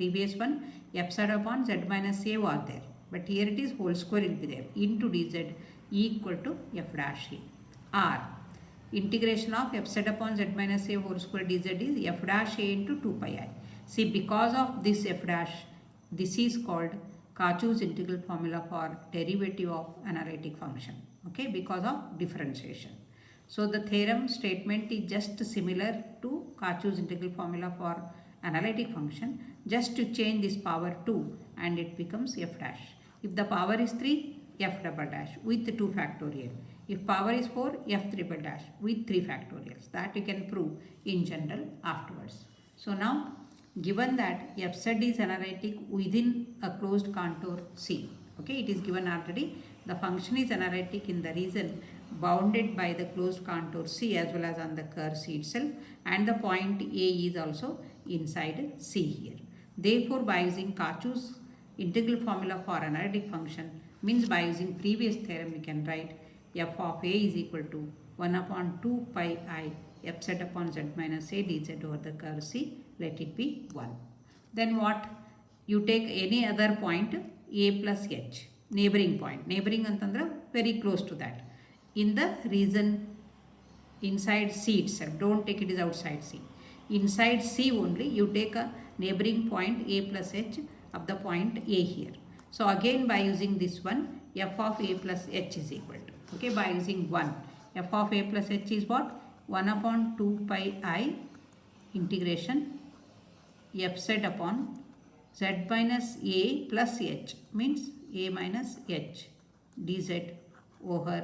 previous one f z upon z minus a was there, but here it is whole square will be there into dz equal to f dash a. Or integration of f z upon z minus a whole square dz is f dash a into 2 pi I. See, because of this f dash, this is called Cauchy's integral formula for derivative of analytic function, okay, because of differentiation. So the theorem statement is just similar to Cauchy's integral formula for analytic function, just to change this power 2 and it becomes f dash. If the power is 3, f double dash with 2 factorial. If power is 4, f triple dash with 3 factorials. That you can prove in general afterwards. So now, given that f z is analytic within a closed contour C, okay, it is given already. The function is analytic in the region bounded by the closed contour C as well as on the curve C itself, and the point A is also inside C here. Therefore, by using Cauchy's integral formula for analytic function, means by using previous theorem, we can write f of A is equal to 1 upon 2 pi I f z upon z minus a dz over the curve C, let it be 1. Then what? You take any other point A plus h, neighboring point. Neighboring antandra very close to that. In the region inside C itself, don't take it is outside C. Inside C only, you take a neighboring point A plus h of the point A here. So again, by using this one, f of A plus h is equal to, okay, by using 1, f of A plus h is what? 1 upon 2 pi I integration f z upon z minus a plus h, means a minus h dz over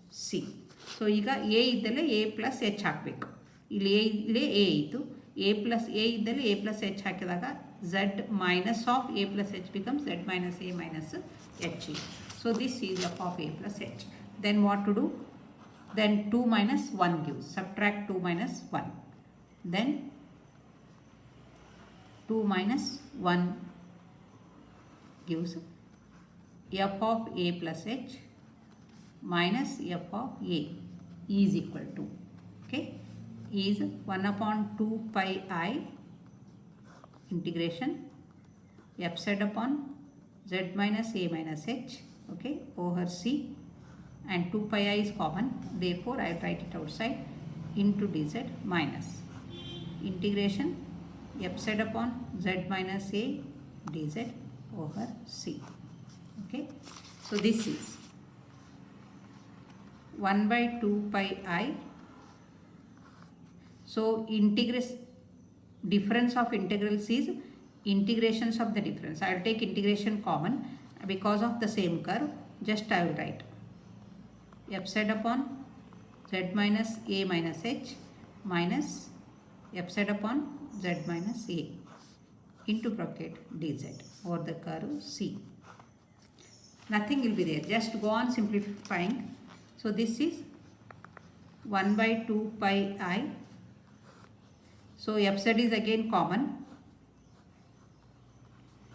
c. So ಈಗ a ಇದ್ದಲ್ಲಿ a plus h ಹಾಕಬೇಕು. ಇಲ್ಲಿ a ಇತ್ತು, a plus a ಇದ್ದಲ್ಲಿ a plus h ಹಾಕಿದಾಗ z minus of a plus h becomes z minus a minus h. So this is f of a plus h. Then what to do? Then 2 minus 1 gives, subtract 2 minus 1. Then 2 minus 1 gives f of a plus h minus f of a is equal to, okay, is 1 upon 2 pi I integration f z upon z minus a minus h, okay, over c, and 2 pi I is common, therefore I write it outside, into dz minus integration f z upon z minus a dz over c, okay. So this is 1 by 2 pi I. So difference of integrals is integrations of the difference. I will take integration common because of the same curve. Just I will write f z upon z minus a minus h minus f z upon z minus a into bracket dz over the curve C. Nothing will be there. Just go on simplifying. So this is 1 by 2 pi I. So f z is again common.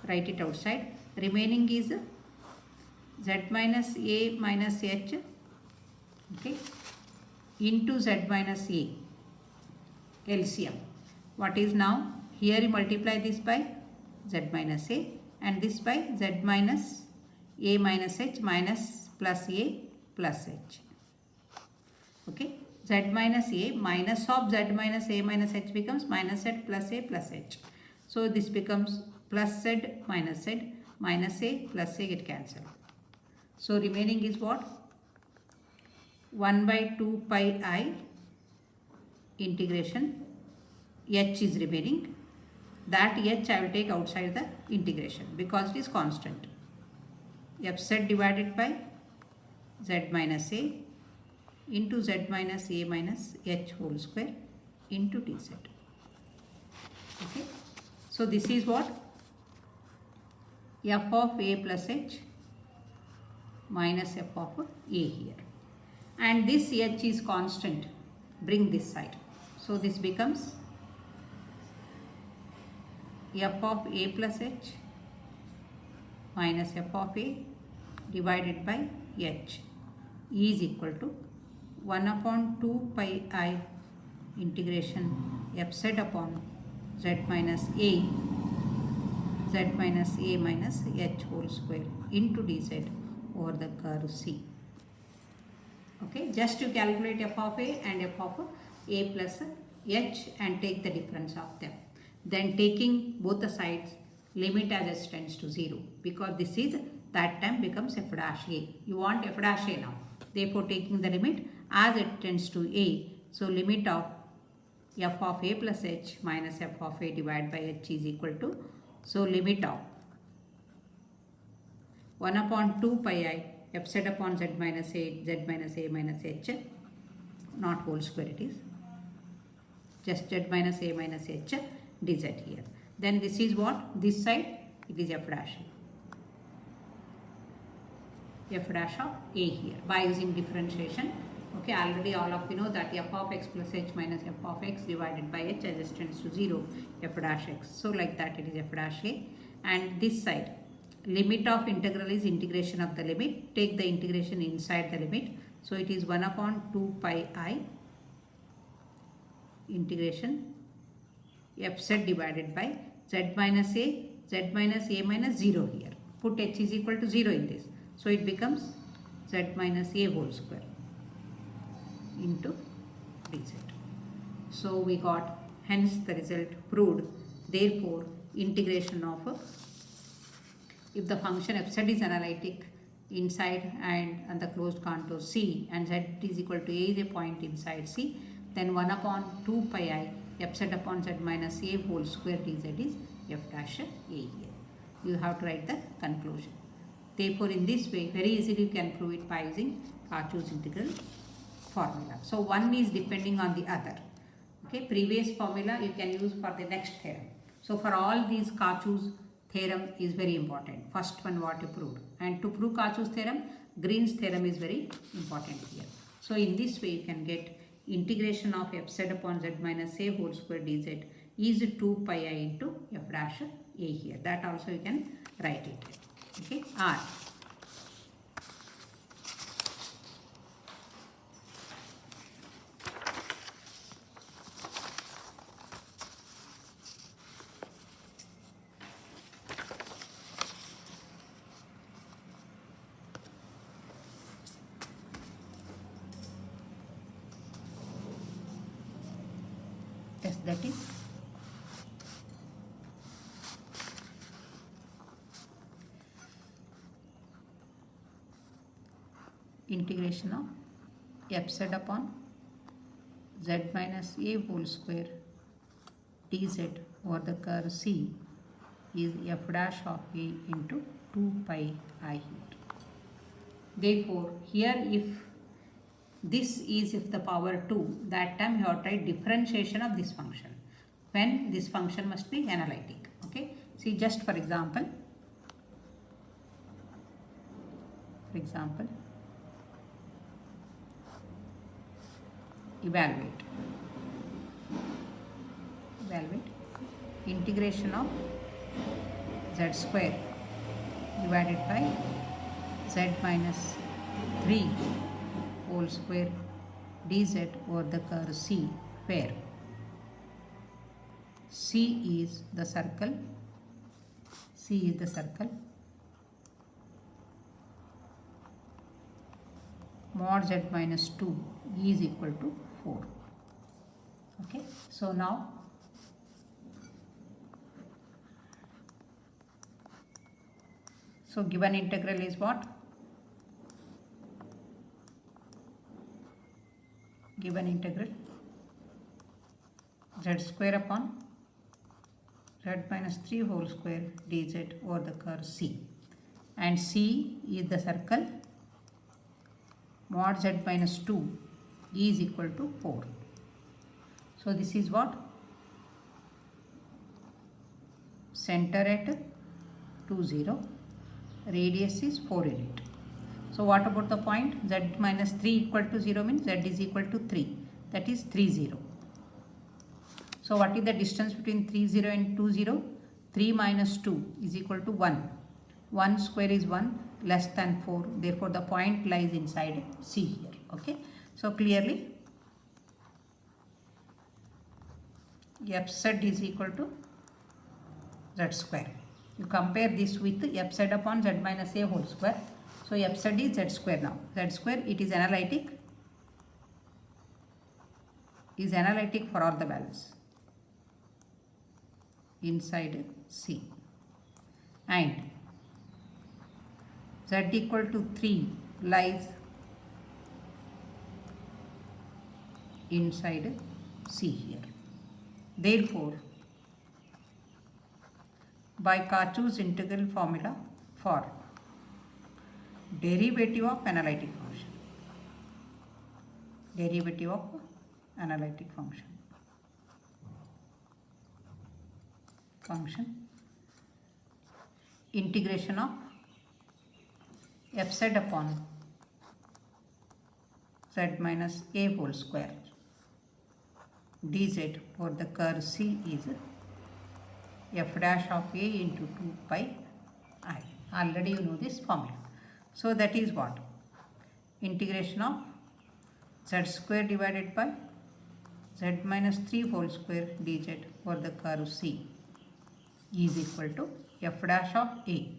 Write it outside. Remaining is z minus a minus h, okay, into z minus a LCM. What is now? Here you multiply this by z minus a and this by z minus a minus h minus plus a plus h, okay. Z minus a minus of z minus a minus h becomes minus z plus a plus h. So this becomes plus z minus a plus a get cancelled. So remaining is what? 1 by 2 pi I integration h is remaining. That h I will take outside the integration because it is constant. F z divided by z minus a into z minus a minus h whole square into dz. Okay. So this is what? F of a plus h minus f of a here. And this h is constant. Bring this side. So this becomes f of a plus h minus f of a divided by h is equal to 1 upon 2 pi I integration f z upon z minus a z minus a minus h whole square into dz over the curve C. Okay, just to calculate f of a and f of a plus h and take the difference of them. Then taking both the sides, limit as h tends to 0, because this is that time becomes f dash a. You want f dash a now. Therefore, taking the limit as it tends to a. So, limit of f of a plus h minus f of a divided by h is equal to, so limit of 1 upon 2 pi I f z upon z minus a minus h, not whole square it is, just z minus a minus h dz here. Then this is what? This side it is f dash of a here by using differentiation. Okay, already all of you know that f of x plus h minus f of x divided by h as it tends to 0, f dash x. So like that it is f dash a. And this side, limit of integral is integration of the limit. Take the integration inside the limit. So it is 1 upon 2 pi I integration f z divided by z minus a minus 0 here. Put h is equal to 0 in this. So it becomes z minus a whole square into dz. So we got, hence the result proved. Therefore, integration of, if the function f z is analytic inside and on the closed contour C, and z is equal to a is a point inside C, then 1 upon 2 pi I f z upon z minus a whole square dz is f dash a here. You have to write the conclusion. Therefore, in this way, very easily you can prove it by using Cauchy's integral formula. So, one is depending on the other. Okay, previous formula you can use for the next theorem. So, for all these Cauchy's theorem is very important. First one what you proved. And to prove Cauchy's theorem, Green's theorem is very important here. So, in this way you can get integration of f z upon z minus a whole square dz is 2 pi I into f dash a here. That also you can write it. Okay, R. Yes, that is integration of f z upon z minus a whole square dz over the curve C is f dash of a into 2 pi I here. Therefore, here if this is if the power 2, that time you have to write differentiation of this function, when this function must be analytic. Okay, see, just for example, evaluate integration of z square divided by z minus 3 whole square dz over the curve C, where C is the circle, mod z minus 2 is equal to 4. Okay, so now given integral is what? Given integral z square upon z minus 3 whole square dz over the curve C, and C is the circle, mod z minus 2 is equal to 4. So this is what? Center at 2, 0, radius is 4 unit. So what about the point? Z minus 3 equal to 0 means Z is equal to 3, that is 3, 0. So what is the distance between 3, 0 and 2, 0? 3 minus 2 is equal to 1. 1 square is 1, less than 4. Therefore, the point lies inside C here. Okay. So clearly, f z is equal to z square. You compare this with f z upon z minus a whole square. So f z is z square now. Z square, it is analytic for all the values inside C. And z equal to 3 lies inside C here. Therefore, by Cauchy's integral formula for derivative of analytic function, integration of f z upon z minus a whole square dz for the curve C is f dash of a into 2 pi I. Already you know this formula. So that is what? Integration of z square divided by z minus 3 whole square dz for the curve C is equal to f dash of a.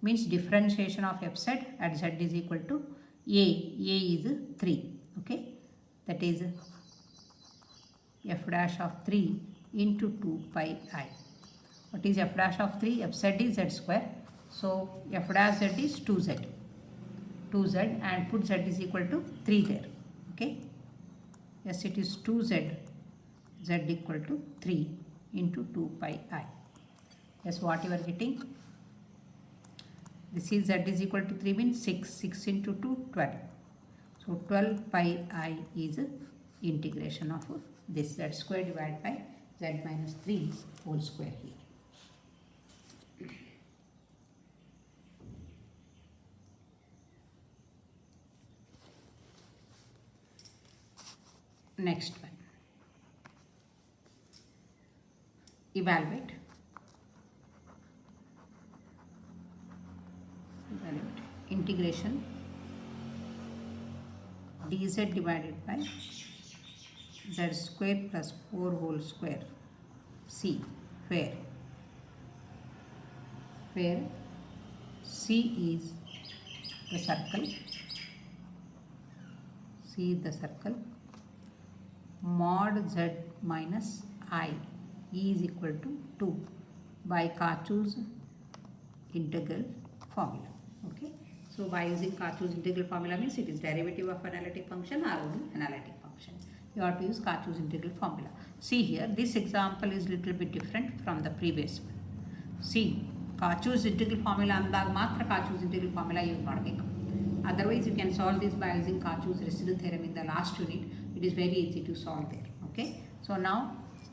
Means differentiation of f z at z is equal to a. A is 3. Okay. That is f dash of 3 into 2 pi I. What is f dash of 3? F z is z square. So f dash z is 2z. 2z and put z is equal to 3 there. Okay. Yes, it is 2z. Z equal to 3 into 2 pi I. Yes, what you are getting? This is z is equal to 3 means 6. 6 into 2, 12. So 12 pi I is integration of this z square divided by z minus 3 whole square here. Next one. Evaluate. Integration dz divided by z square plus 4 whole square C, where C is the circle, mod z minus I is equal to 2 by Cauchy's integral formula. Okay. So by using Cauchy's integral formula means it is derivative of analytic function or only analytic function. You have to use Cauchy's integral formula. See here, this example is little bit different from the previous one. See, Cauchy's integral formula andag matra Cauchy's integral formula use ಮಾಡಬೇಕು. Otherwise you can solve this by using Cauchy's residue theorem in the last unit. It is very easy to solve there. Okay. So now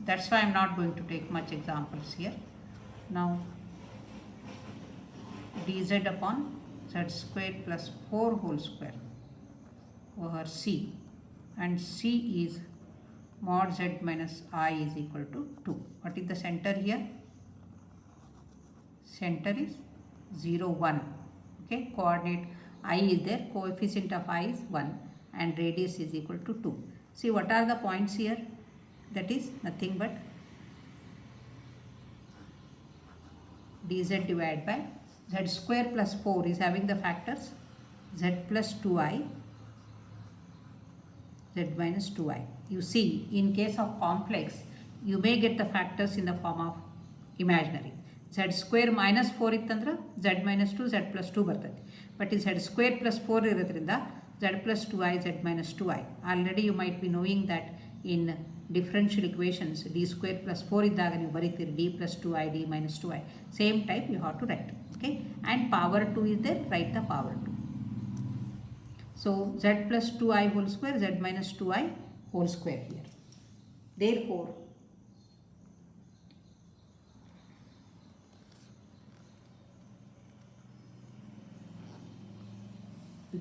that's why I am not going to take much examples here. Now dz upon z square plus 4 whole square over C, and C is mod z minus I is equal to 2. What is the center here? Center is 0, 1. Okay, coordinate I is there, coefficient of I is 1 and radius is equal to 2. See what are the points here? That is nothing but dz divided by z square plus 4 is having the factors z plus 2i, z minus 2i. You see, in case of complex, you may get the factors in the form of imaginary. Z square minus 4 ittandra z minus 2, z plus 2 ಬರ್ತದೆ. But z square plus 4 ಇರೋದ್ರಿಂದ z plus 2i, z minus 2i. Already you might be knowing that in differential equations d square plus 4 ಇದ್ದಾಗ ನೀವು ಬರೀತೀರಿ d plus 2i, d minus 2i. Same type you have to write. Okay, and power 2 is there, write the power 2. So z plus 2i whole square, z minus 2i whole square here. Therefore,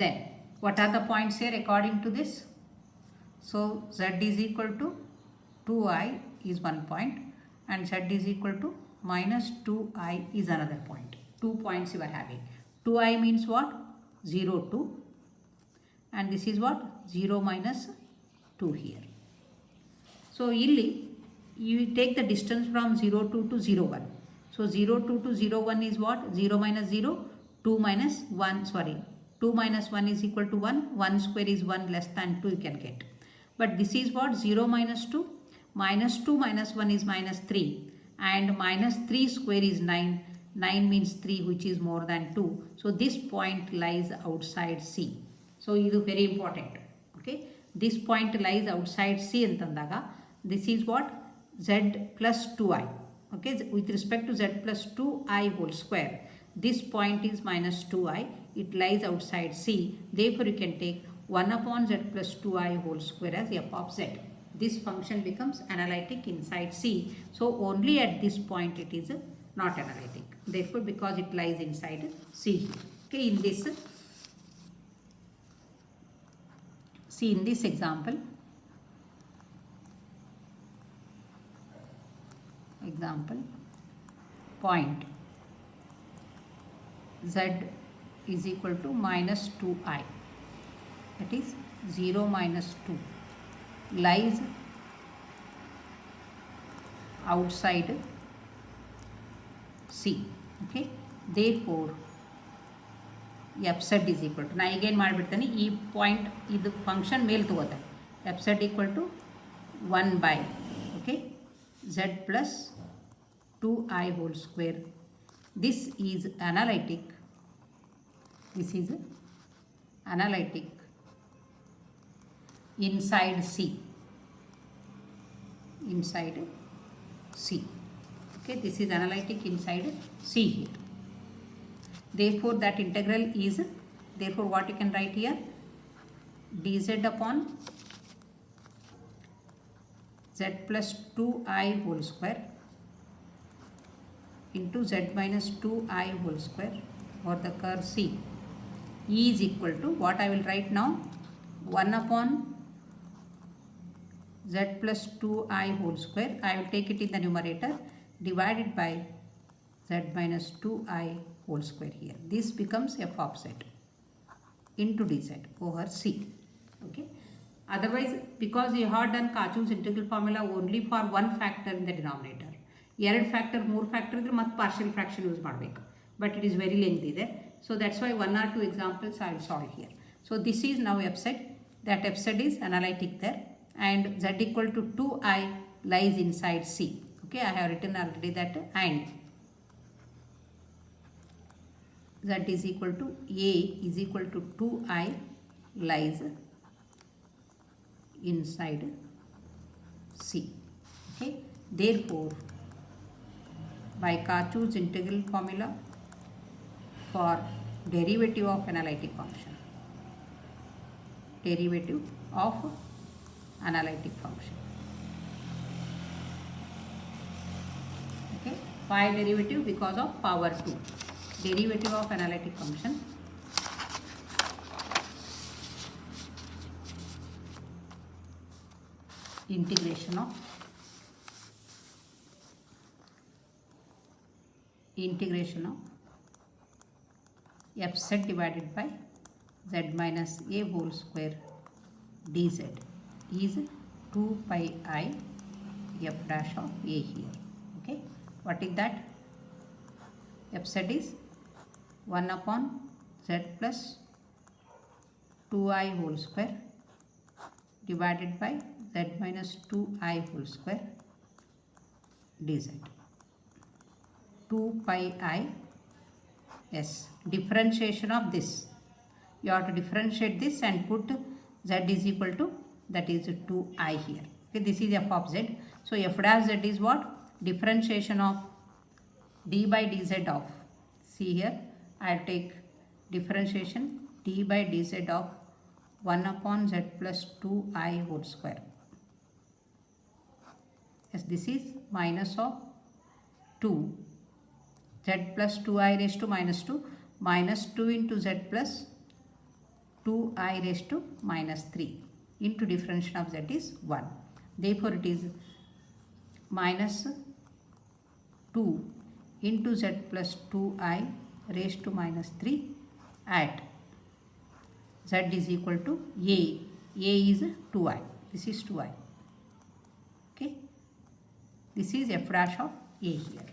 then what are the points here according to this? So z is equal to 2i is one point and z is equal to minus 2i is another point. 2 points you are having. 2i means what? 0, 2, and this is what? 0 minus 2 here. So illi you take the distance from 0, 2 to 0, 1. So 0, 2 to 0, 1 is what? 0 minus 0, 2 minus 1, sorry. 2 minus 1 is equal to 1. 1 square is 1 less than 2 you can get. But this is what? 0 minus 2. Minus 2 minus 1 is minus 3. And minus 3 square is 9. 9 means 3 which is more than 2. So this point lies outside C. So this is very important. Okay. This point lies outside C antandaga. This is what? Z plus 2i. Okay. With respect to Z plus 2i whole square. This point is minus 2i. It lies outside C. Therefore you can take 1 upon Z plus 2i whole square as f of Z. This function becomes analytic inside C. So only at this point it is not analytic. Therefore because it lies inside C. Okay, in this, see in this example, point Z is equal to minus 2i, that is 0 minus 2, lies outside C. Okay, therefore f z is equal to, na again ಮಾಡಿಬಿಡ್ತೀನಿ, ಈ point ಇದು function ಮೇಲೆ ತಗೋತಾರೆ, f z equal to 1 by, okay, z plus 2i whole square. This is analytic. This is analytic inside C. Inside C. Okay, this is analytic inside C here. Therefore that integral is, therefore what you can write here? dz upon z plus 2i whole square into z minus 2i whole square for the curve C is equal to, what I will write now? 1 upon z plus 2i whole square. I will take it in the numerator, divided by z minus 2i whole square here. This becomes f of z into dz over C. Okay. Otherwise, because you have done Cauchy's integral formula only for one factor in the denominator, ಎರಡು factor 3 factor ಇದ್ರೆ ಮತ್ತೆ partial fraction use ಮಾಡಬೇಕು, but it is very length ಇದೆ. So that's why 1 or 2 examples I will solve here. So this is now f z, that f z is analytic there, and z equal to 2i lies inside C. Okay, I have written already that, and z is equal to a is equal to 2i lies inside C. Okay, therefore by Cauchy's integral formula for derivative of analytic function, derivative of analytic function, okay, why derivative? Because of power 2, derivative of analytic function integration of f z divided by z minus a whole square dz is 2 pi I f dash of a here. Okay, what is that? F z is 1 upon z plus 2i whole square divided by z minus 2i whole square dz. 2 pi I, yes, differentiation of this, you have to differentiate this and put z is equal to, that is 2i here. Okay, this is f of z. So f dash z is what? Differentiation of d by dz of, see here I will take differentiation d by dz of 1 upon z plus 2i whole square. Yes, this is minus of 2 z plus 2i raised to minus 2, minus 2 into z plus 2i raised to minus 3 into differentiation of z is 1. Therefore it is minus 2 into z plus 2i raised to minus 3 at z is equal to a is 2i, this is 2i. Okay, this is f dash of a here.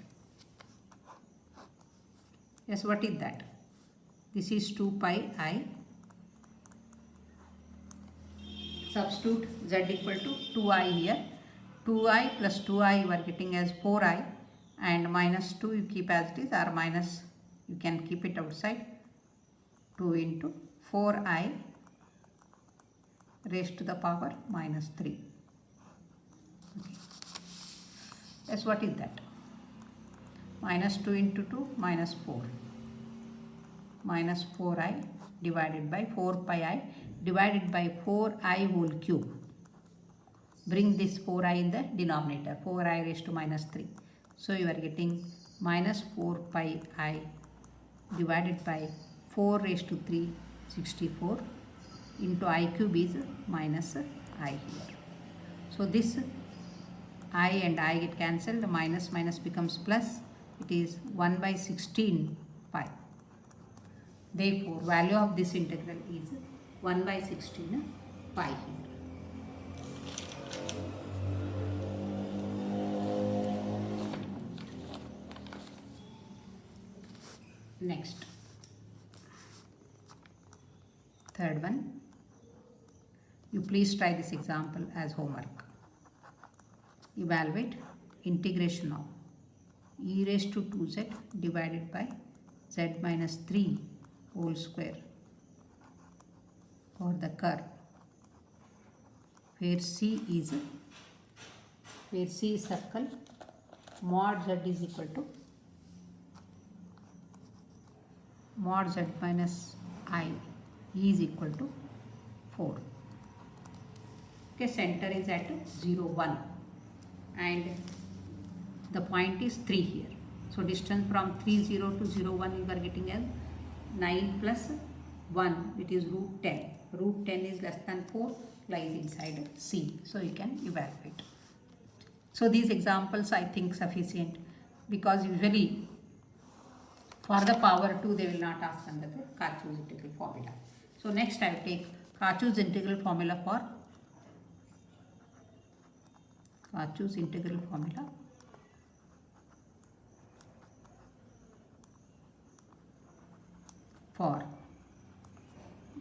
Yes, what is that? This is 2 pi I. Substitute z equal to 2i here. 2i plus 2i you are getting as 4i, and minus 2 you keep as it is, or minus you can keep it outside. 2 into 4i raised to the power minus 3. Okay. Yes, what is that? Minus 2 into 2 minus 4. Minus 4i divided by 4 pi I divided by 4i whole cube. Bring this 4i in the denominator. 4i raised to minus 3. So you are getting minus 4 pi I divided by 4 raised to 3, 64, into I cube is minus I here. So this I and I get cancelled. The minus minus becomes plus. It is 1 by 16 pi. Therefore, value of this integral is 1 by 16 pi here. Next, third one. You please try this example as homework. Evaluate integration of e raised to 2z divided by z minus 3 whole square for the curve where C is circle, mod z is equal to mod z minus I is equal to 4. Okay, center is at 0, 1 and the point is 3 here. So distance from 3, 0 to 0, 1 you are getting as 9 plus 1, it is root 10. Root 10 is less than 4, lies inside C. So you can evaluate. So these examples I think sufficient, because usually for the power 2 they will not ask under the Cauchy's integral formula. So next I will take Cauchy's integral formula for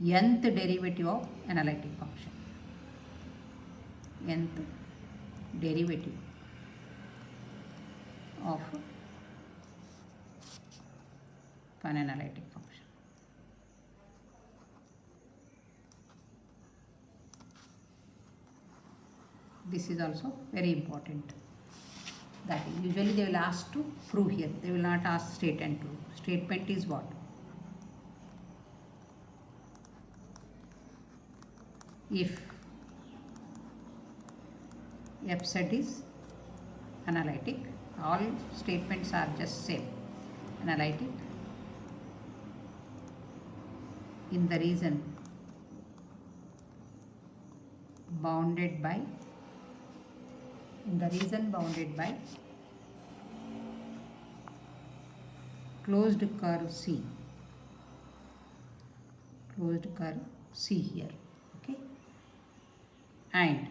nth derivative of analytic function. Nth derivative of an analytic function. This is also very important. That usually they will ask to prove here. They will not ask state and prove. Statement is what? If f set is analytic, all statements are just same. Analytic in the region bounded by closed curve C. Closed curve C here. Okay. And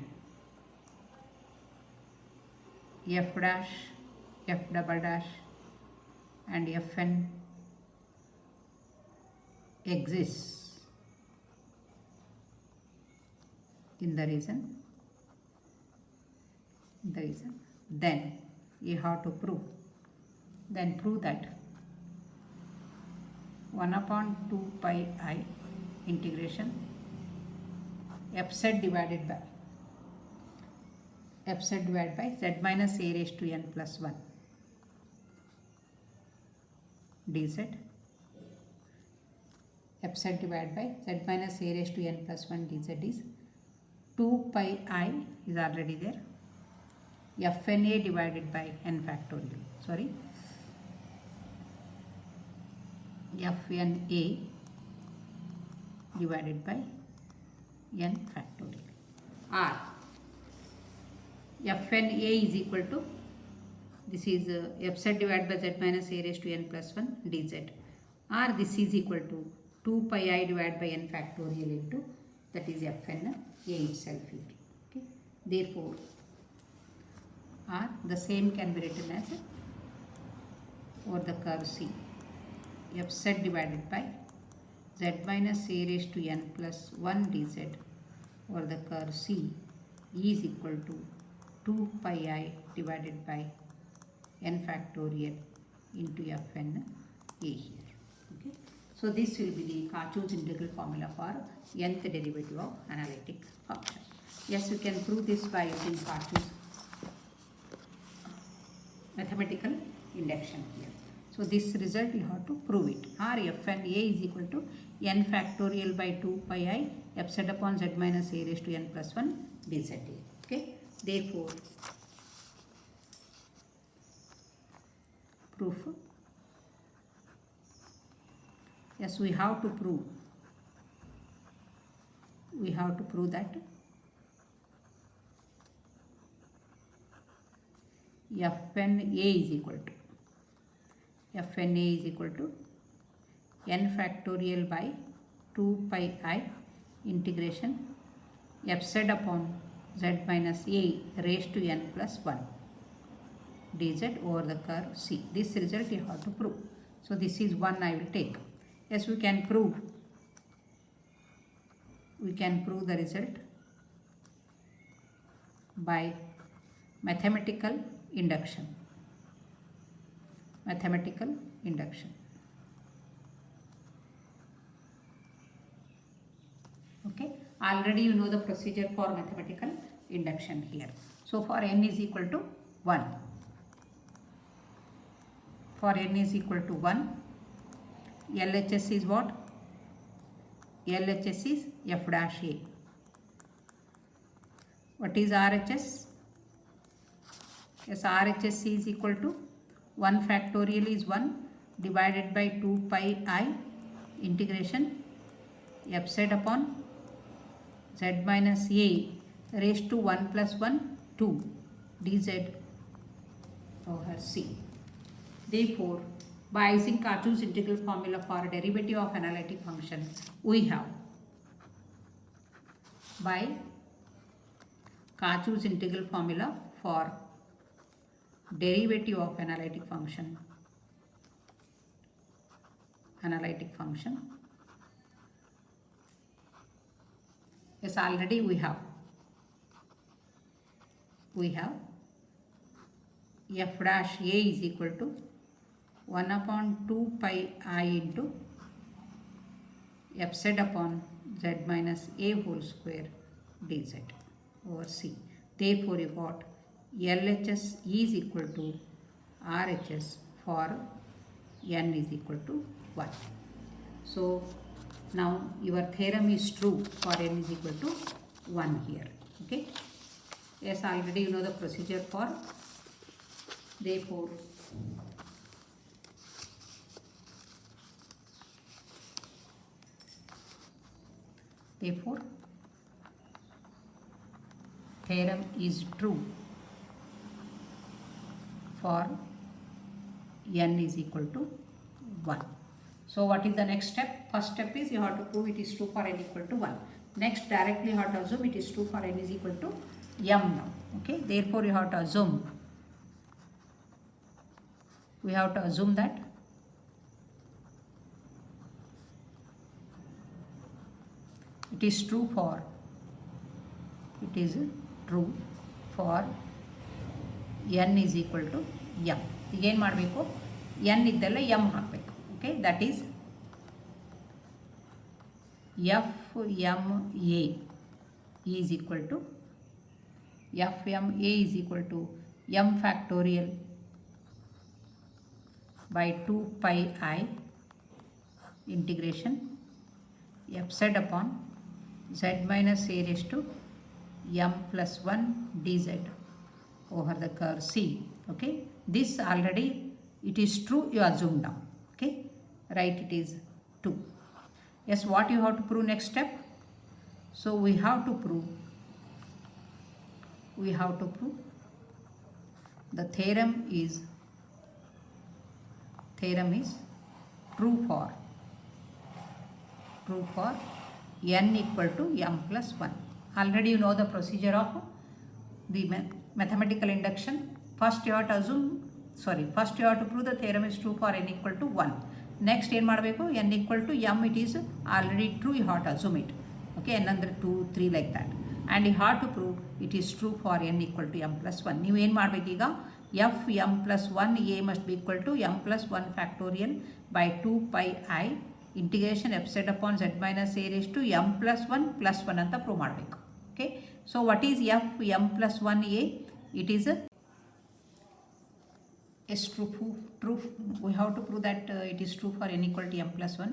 f dash, f double dash and fn exists in the region, then you have to prove. Then prove that 1 upon 2 pi I integration f set divided by z minus a raised to n plus 1 dz, f set divided by z minus a raised to n plus 1 dz is 2 pi I is already there, fna divided by n factorial, fna divided by n factorial, or fna is equal to, this is f set divided by z minus a raised to n plus 1 dz, or this is equal to 2 pi I divided by n factorial into, that is fn a itself here. Okay. Therefore, or the same can be written as over the curve C. fz divided by z minus a raised to n plus 1 dz over the curve C is equal to 2 pi I divided by n factorial into fn a here. Okay. So this will be the Cauchy's integral formula for nth derivative of analytic function. Yes, we can prove this by using Cauchy's mathematical induction here. So this result you have to prove it. Or fn a is equal to n factorial by 2 pi I fz upon z minus a raised to n plus 1 dz. Okay. Therefore, proof. Yes, we have to prove. We have to prove that fn a is equal to n factorial by 2 pi I integration fz upon z minus a raised to n plus 1 dz over the curve C. This result you have to prove. So this is one I will take. Yes, we can prove. We can prove the result by mathematical induction. Mathematical induction. Okay. Already you know the procedure for mathematical induction here. So for n is equal to 1. For n is equal to 1, LHS is what? LHS is f dash a. What is RHS? Yes, RHS is equal to 1 factorial is 1 divided by 2 pi I integration fz upon z minus a raised to 1 plus 1 2 dz over C. Therefore, by using Cauchy's integral formula for derivative of analytic function, we have by Cauchy's integral formula for derivative of analytic function. Yes, already we have f dash a is equal to 1 upon 2 pi I into fz upon z minus a whole square dz over C. Therefore, you got LHS is equal to RHS for n is equal to 1. So, now your theorem is true for n is equal to 1 here. Okay. Yes, already you know the procedure for. Therefore, theorem is true for n is equal to 1. So what is the next step? First step is you have to prove it is true for n equal to 1. Next, directly you have to assume it is true for n is equal to m now. Okay, therefore you have to assume. We have to assume that it is true for n is equal to m. Again ಮಾಡಬೇಕು n ಇದ್ದಲ್ಲ m ಹಾಕಬೇಕು. Okay, that is fma is equal to m factorial by 2 pi I integration fz upon z minus a raised to m plus 1 dz over the curve C. Okay, this already it is true, you assume now. Okay, right, it is 2. Yes, what you have to prove next step? So we have to prove the theorem is true for n equal to m plus 1. Already you know the procedure of the mathematical induction. First you have to prove the theorem is true for n equal to 1. Next ಏನು ಮಾಡಬೇಕು, n equal to m, it is already true, you have to assume it. Okay, n ಅಂದರೆ 2, 3 like that. And you have to prove it is true for n equal to m plus 1. ನೀವು ಏನು ಮಾಡಬೇಕೀಗ, f m plus 1 a must be equal to m plus 1 factorial by 2 pi I integration f z upon z minus a raised to m plus 1 ಅಂತ prove ಮಾಡಬೇಕು. Okay, so what is f m plus 1 a? It is true. We have to prove that it is true for n equal to m plus 1.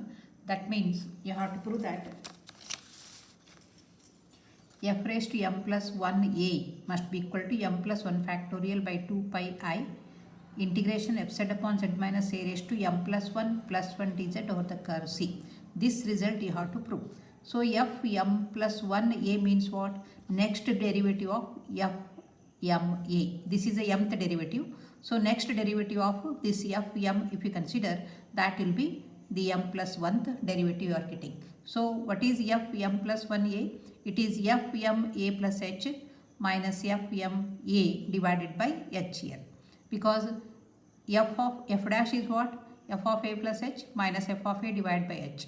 That means you have to prove that f raised to m plus 1 a must be equal to m plus 1 factorial by 2 pi I integration f z upon z minus a raised to m plus 1 dz over the curve C. This result you have to prove. So f m plus 1 a means what? Next derivative of f m a. This is the mth derivative. So next derivative of this f m, if you consider, that will be the m plus 1th derivative you are getting. So what is f m plus 1 a? It is f m a plus h minus f m a divided by h here. Because f dash is what? F of a plus h minus f of a divided by h.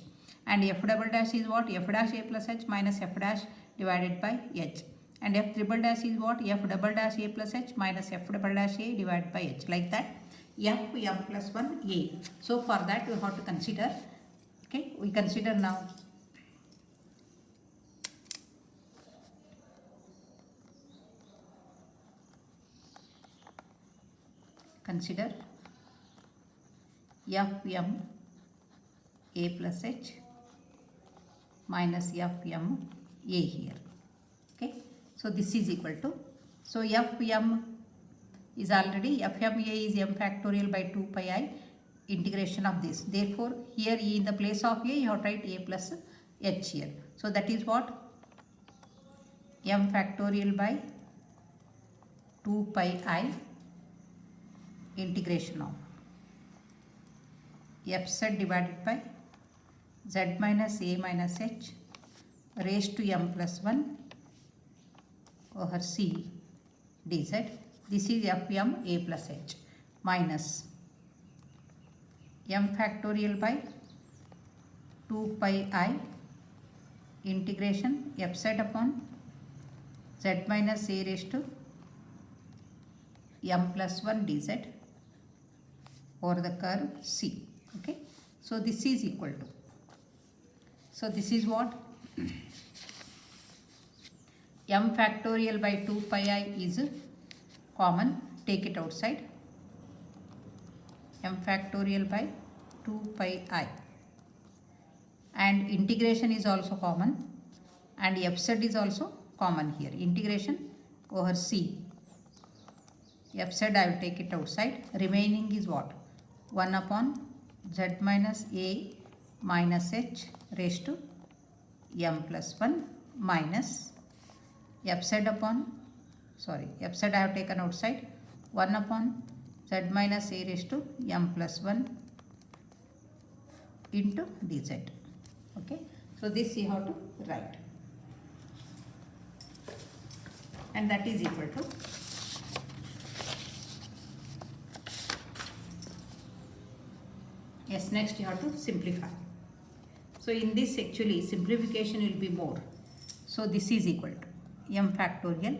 And f double dash is what? F dash a plus h minus f dash divided by h. And f triple dash is what? F double dash a plus h minus f double dash a divided by h. Like that, f m plus 1 a. So for that we have to consider. Okay, we consider now. Consider f m a plus h minus f m a here. Okay, so this is equal to, so f m is already, f m a is m factorial by 2 pi I integration of this. Therefore here in the place of a you have to write a plus h here. So that is what? M factorial by 2 pi I integration of f z divided by z minus a minus h raised to m plus 1 over c dz. This is f m a plus h minus m factorial by 2 pi I integration f z upon z minus a raised to m plus 1 dz over the curve C. Okay, so this is equal to, so this is what? M factorial by 2 pi I is common, take it outside. M factorial by 2 pi I, and integration is also common, and f z is also common here. Integration over C, f z I will take it outside. Remaining is what? 1 upon z minus a minus h raised to m plus 1 minus f z upon, sorry, f z I have taken outside, 1 upon z minus a raised to m plus 1 into dz. Okay, so this you have to write, and that is equal to, yes, next you have to simplify. So in this actually simplification will be more. So this is equal to m factorial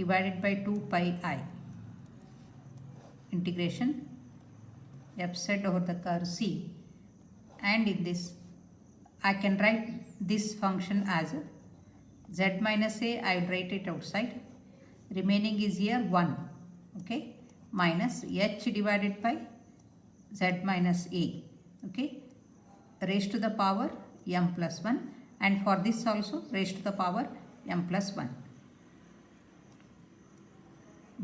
divided by 2 pi I integration f z over the curve C, and in this I can write this function as z minus a, I will write it outside. Remaining is here 1, okay, minus h divided by z minus a, okay, raised to the power m plus 1, and for this also raised to the power m plus 1,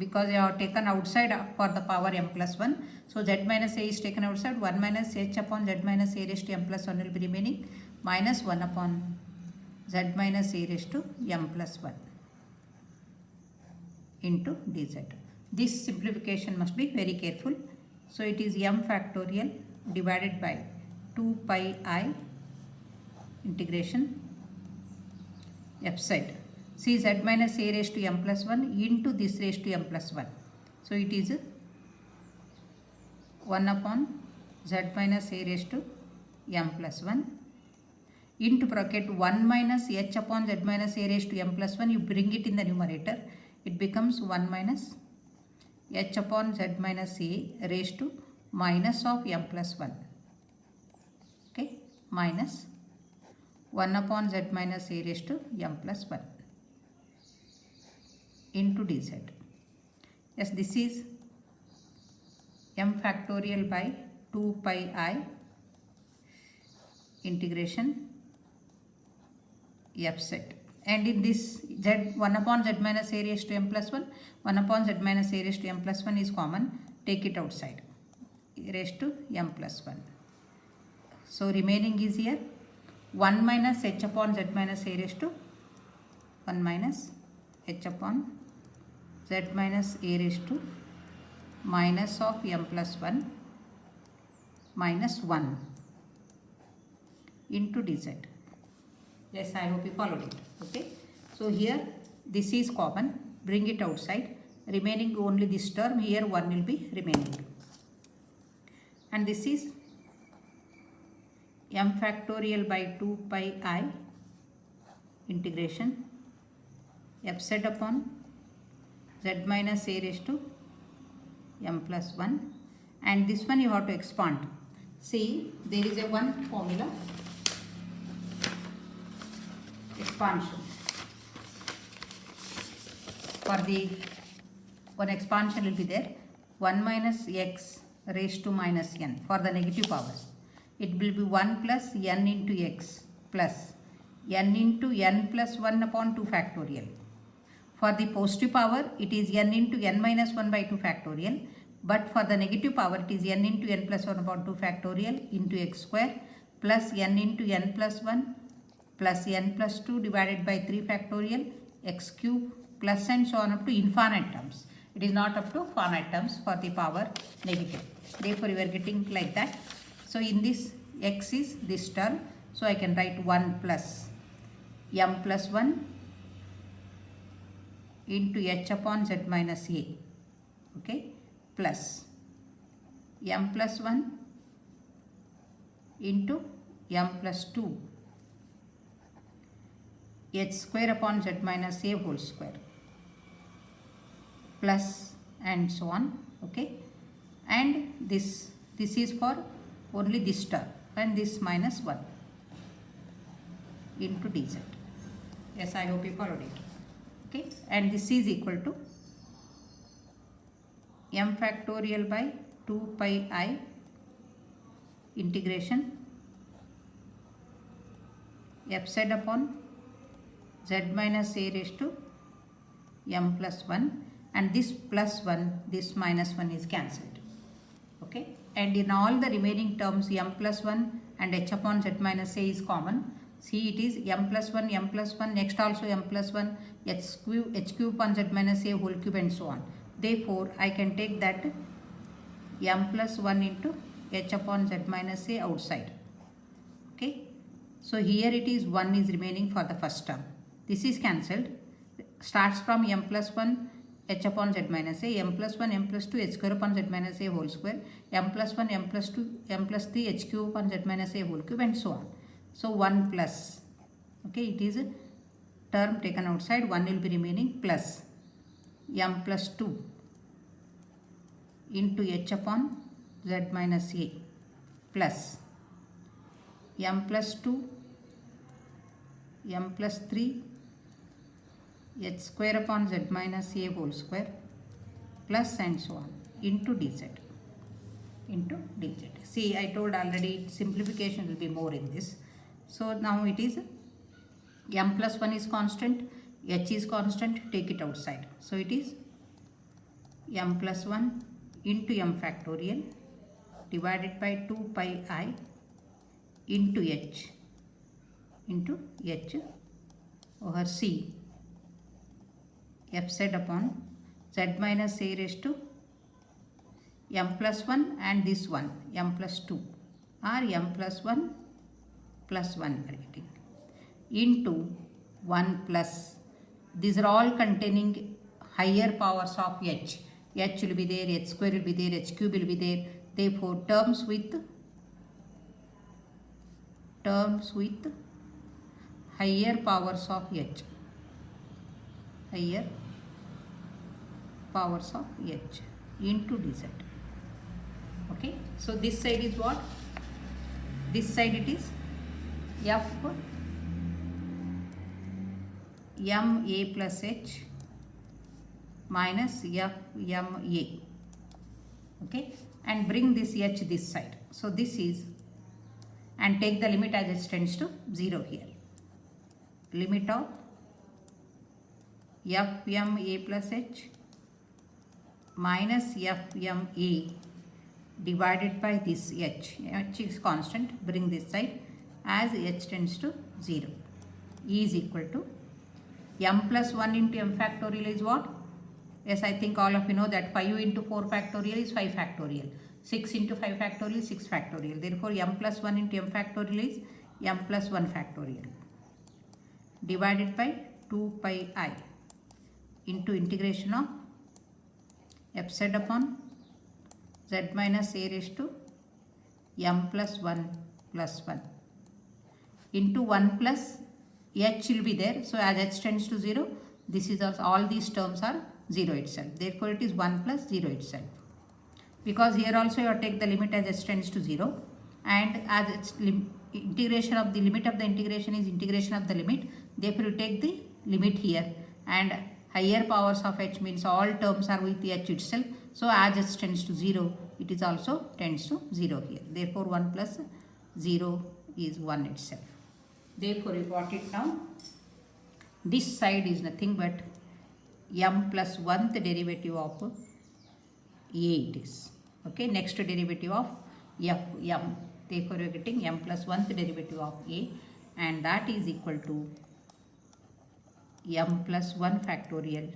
because you have taken outside for the power m plus 1. So z minus a is taken outside, 1 minus h upon z minus a raised to m plus 1 will be remaining, minus 1 upon z minus a raised to m plus 1 into dz. This simplification must be very careful. So it is m factorial divided by 2 pi I integration f z. See, z minus a raised to m plus 1 into this raised to m plus 1. So it is 1 upon z minus a raised to m plus 1 into bracket 1 minus h upon z minus a raised to m plus 1. You bring it in the numerator. It becomes 1 minus h upon z minus a raised to minus of m plus 1. Okay, minus 1 upon z minus a raised to m plus 1 into dz. Yes, this is m factorial by 2 pi I integration f set. And in this z 1 upon z minus a raised to m plus 1, 1 upon z minus a raised to m plus 1 is common. Take it outside. Raised to m plus 1. So remaining is here 1 minus h upon z minus a raised to 1 minus h upon z minus a raised to minus of m plus 1 minus 1 into dz. Yes, I hope you followed it. Okay. So here this is common. Bring it outside. Remaining only this term. Here 1 will be remaining. And this is m factorial by 2 pi I integration f set upon z minus a raised to m plus 1. And this one you have to expand. See, there is a one formula. Expansion. For the one expansion will be there. 1 minus x raised to minus n for the negative powers. It will be 1 plus n into x plus n into n plus 1 upon 2 factorial. For the positive power, it is n into n minus 1 by 2 factorial. But for the negative power, it is n into n plus 1 upon 2 factorial into x square plus n into n plus 1 plus n plus 2 divided by 3 factorial x cube plus and so on up to infinite terms. It is not up to finite terms for the power negative. Therefore, you are getting like that. So, in this x is this term. So, I can write 1 plus m plus 1 into h upon z minus a. Okay, plus m plus 1 into m plus 2 h square upon z minus a whole square plus and so on. Okay, and this is for only this term and this minus 1 into dz. Yes, I hope you followed it. Okay, and this is equal to m factorial by 2 pi I integration f set upon z minus a raised to m plus 1, and this plus 1, this minus 1 is cancelled. Okay, and in all the remaining terms m plus 1 and h upon z minus a is common. See, it is m plus 1, m plus 1, next also m plus 1, h cube upon z minus a whole cube and so on. Therefore, I can take that m plus 1 into h upon z minus a outside. Okay, so here it is 1 is remaining for the first term. This is cancelled. Starts from m plus 1 h upon z minus a, m plus 1, m plus 2 h square upon z minus a whole square, m plus 1, m plus 2, m plus 3 h cube upon z minus a whole cube and so on. So 1 plus, okay, it is a term taken outside, 1 will be remaining plus m plus 2 into h upon z minus a plus m plus 2, m plus 3 h square upon z minus a whole square plus and so on into dz. See, I told already simplification will be more in this. So now it is m plus 1 is constant, h is constant, take it outside. So it is m plus 1 into m factorial divided by 2 pi I into h over c f set upon z minus a raised to m plus 1 and this one m plus 2 or m plus 1 plus 1 getting into 1 plus, these are all containing higher powers of h. H will be there, h square will be there, h cube will be there. Therefore, terms with terms with higher powers of h, higher powers of h into dz. Okay, so this side is what? This side it is f m a plus h minus f m a. Okay, and bring this h this side. So this is, and take the limit as it tends to 0 here. Limit of f m a plus h minus f m a divided by this h is constant, bring this side, as h tends to 0 is equal to m plus 1 into m factorial is what? Yes, I think all of you know that 5 into 4 factorial is 5 factorial. 6 into 5 factorial is 6 factorial. Therefore, m plus 1 into m factorial is m plus 1 factorial divided by 2 pi I into integration of f z upon z minus a raised to m plus 1 into 1 plus h will be there. So, as h tends to 0, this is also, all these terms are 0 itself. Therefore, it is 1 plus 0 itself. Because here also you have to take the limit as h tends to 0, and as its integration of the limit of the integration is integration of the limit. Therefore, you take the limit here, and higher powers of h means all terms are with h itself. So, as h tends to 0, it is also tends to 0 here. Therefore, 1 plus 0 is 1 itself. Therefore, you got it now. This side is nothing but m plus 1th derivative of a it is. Okay, next derivative of f m. Therefore, you are getting m plus 1th derivative of a, and that is equal to m plus 1 factorial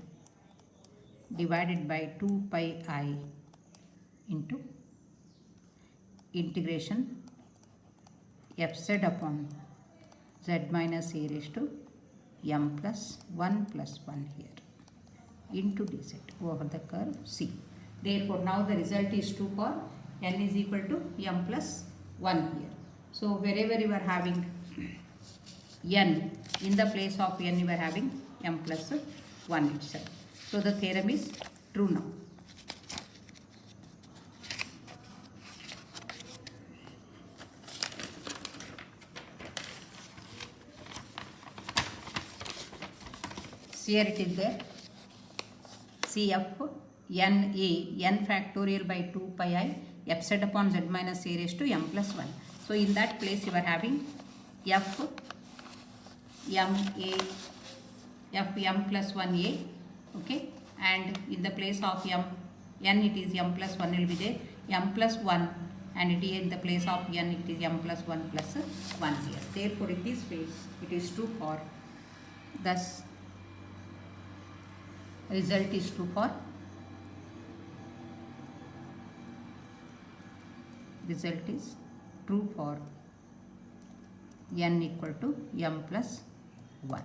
divided by 2 pi I into integration f z upon z minus a raised to m plus 1 here into dz over the curve C. Therefore, now the result is true for n is equal to m plus 1 here. So, wherever you are having n, in the place of n you are having m plus 1 itself. So, the theorem is true now. Here it is there. CF n a n factorial by 2 pi I f z upon z minus a raised to m plus 1. So, in that place you are having f m plus 1a, okay, and in the place of n it is m plus 1 will be there, m plus 1, and it is in the place of n it is m plus 1 here. Therefore, in this way it is true for, thus result is true for, result is true for n equal to m plus 1.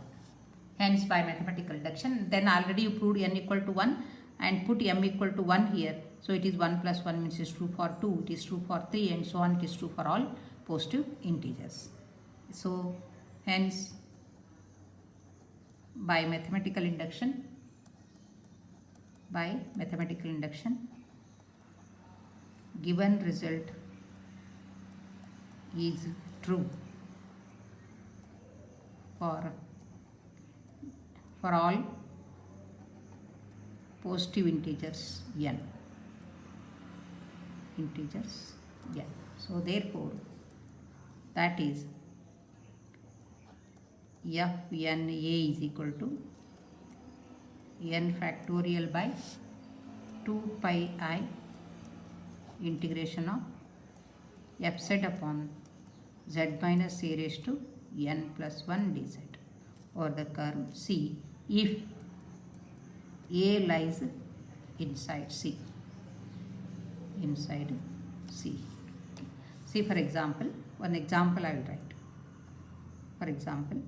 Hence, by mathematical deduction, then already you proved n equal to 1 and put m equal to 1 here. So, it is 1 plus 1 means it is true for 2, it is true for 3, and so on, it is true for all positive integers. So, hence, by mathematical induction, given result is true for all positive integers n. So, therefore, that is f n a is equal to n factorial by 2 pi I integration of f z upon z minus a raised to n plus 1 dz over the curve C if a lies inside C. See, for example, one example I will write. For example,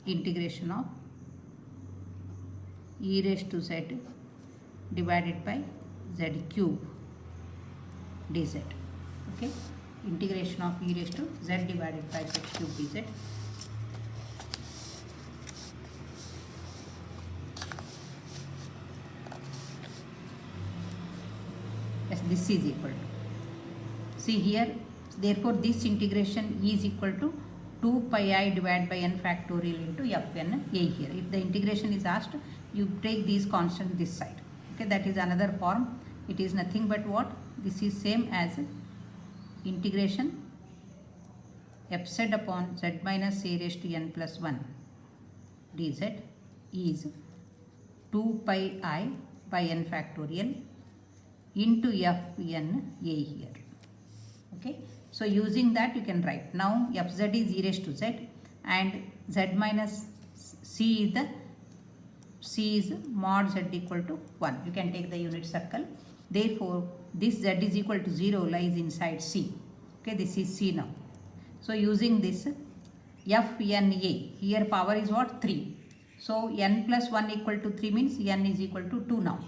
integration of e raised to z divided by z cube dz. Okay, integration of e raised to z divided by z cube dz. Yes, this is equal to, see here, therefore this integration is equal to 2 pi I divided by n factorial into fn a here. If the integration is asked, you take these constant this side. Okay, that is another form. It is nothing but what? This is same as integration f z upon z minus a raised to n plus 1 dz is 2 pi I by n factorial into fn a here. Okay, so using that you can write now fz is e raised to z and z minus c is mod z equal to 1. You can take the unit circle. Therefore this z is equal to 0 lies inside c. Okay, this is c now. So using this fn a, here power is what? 3. So n plus 1 equal to 3 means n is equal to 2 now.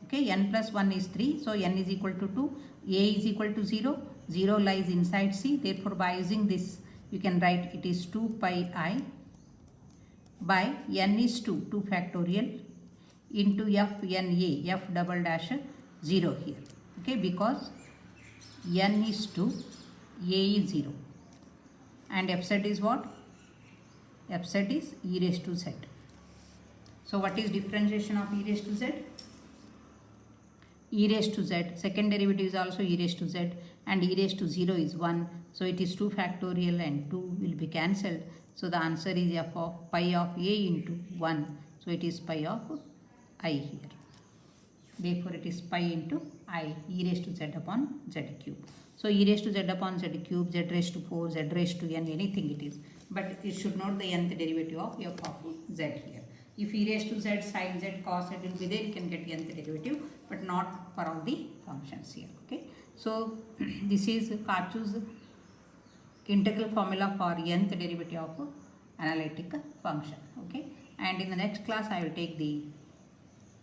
Okay, n plus 1 is 3, so n is equal to 2, a is equal to 0, 0 lies inside c. Therefore by using this you can write it is 2 pi I by n is 2 factorial into fn a, f double dash 0 here. Okay, because n is 2, a is 0 and fz is what? Fz is e raised to z. So what is differentiation of e raised to z? E raised to z, second derivative is also e raised to z and e raised to 0 is 1. So it is 2 factorial and 2 will be cancelled. So the answer is f of pi of a into 1. So it is pi of I here. Therefore it is pi into I e raised to z upon z cube. So e raised to z upon z cube, z raised to 4, z raised to n, anything it is. But it should note the nth derivative of f of z here. If e raised to z sin z cos z will be there, you can get nth derivative, but not for all the functions here. Okay, so this is Cauchy's integral formula for nth derivative of analytic function. Okay, and in the next class I will take the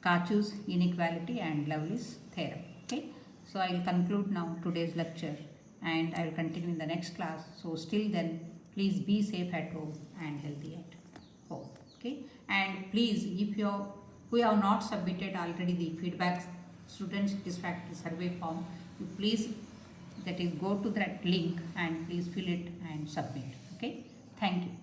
Cauchy's inequality and Lovelace theorem. Okay, so I will conclude now today's lecture and I will continue in the next class. So still then, please be safe at home and healthy at home. Okay, and please, if you who have not submitted already the feedback student satisfactory survey form, you please, that is, go to that link and please fill it and submit. Okay, thank you.